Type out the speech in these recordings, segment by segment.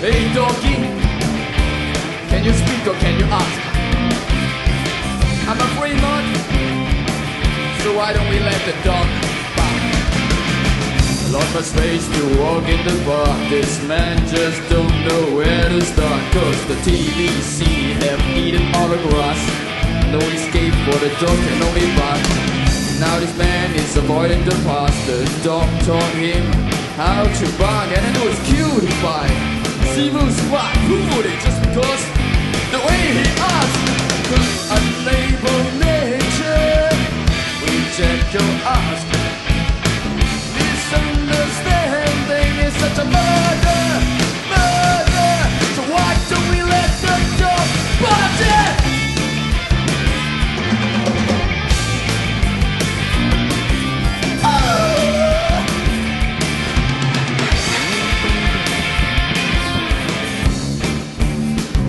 Hey doggy, can you speak or can you ask? I'm afraid not, so why don't we let the dog bark? Lost my space to walk in the park. This man just don't know where to start, cause the TVC have eaten all the grass. No escape for the dog can only bark. Now this man is avoiding the past. The dog taught him how to bark, and it was cute by Simu Spot. Who would it just because the way he asked? Unable nature, reject your ask. Misunderstanding is such a murder, murder. So why don't we let the dog bark it?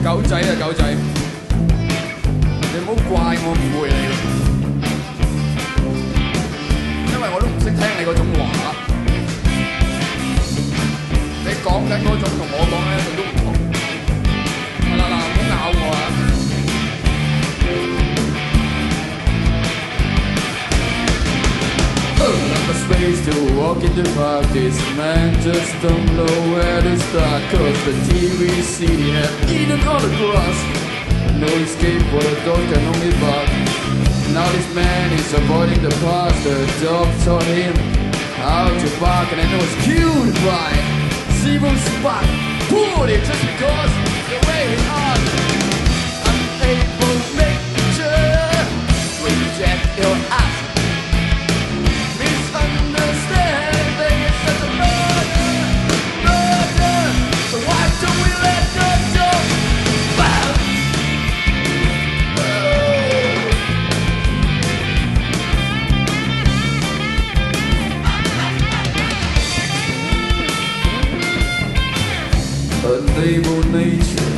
狗仔啊狗仔，你唔好怪我誤會你，因為我都唔識聽你嗰種話。你講緊嗰種同我講緊一種都唔同。嗱，唔好咬我啊！Enough space to walk in the park. This man just don't know where to start, cause the TVC have eaten all the grass. No escape for the dog can only bark. Now this man is avoiding the past. The dog taught him how to bark, and it was cued by Zero Spot. Pulled it just because the way he asked. Unable nature, reject your ask. Misunderstanding is such a murder, murder. So why don't we let the dog bark? Unable nature,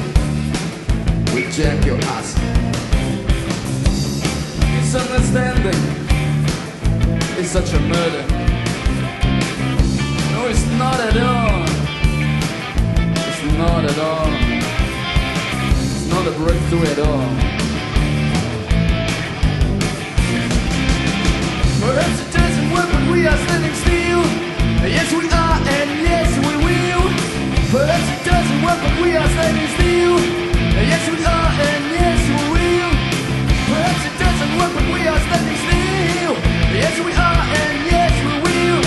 reject your ask. Misunderstanding is such a murder. No, it's not at all. It's not at all. It's not a breakthrough at all. Perhaps it doesn't work, but we are standing still. Yes, we are, and yes, we will. Perhaps it doesn't work, but we are standing still. Yes, we are, and yes, we will. Perhaps it doesn't work, but we are standing still. Yes, we are, and yes, we will.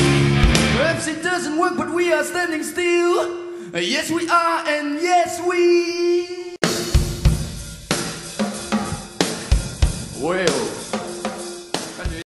Perhaps it doesn't work, but we are standing still. Yes, we are, and yes, we will.